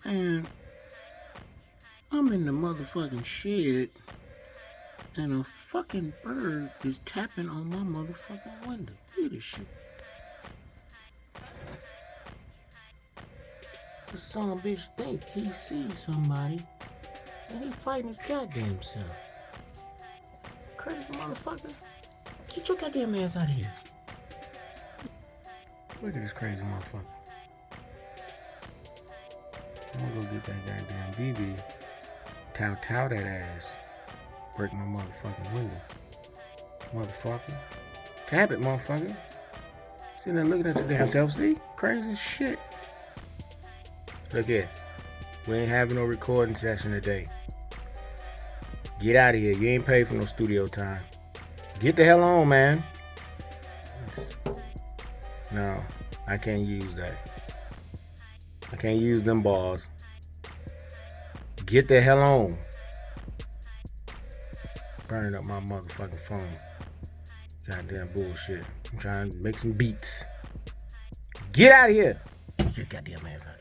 And I'm in the motherfucking shed, and a fucking bird is tapping on my motherfucking window. Look at this shit. This son of a bitch think he sees somebody, and he fighting his goddamn self. Crazy motherfucker. Get your goddamn ass out of here. Look at this crazy motherfucker. I'm gonna go get that goddamn BB. Tow that ass. Break my motherfucking window. Motherfucker. Tap it, motherfucker. Sitting there looking at your damn self. See? Crazy shit. Look here. We ain't having no recording session today. Get out of here. You ain't paid for no studio time. Get the hell on, man. No, I can't use that. I can't use them balls. Get the hell on. Burning up my motherfucking phone. Goddamn bullshit. I'm trying to make some beats. Get out of here. Get your goddamn ass out of here.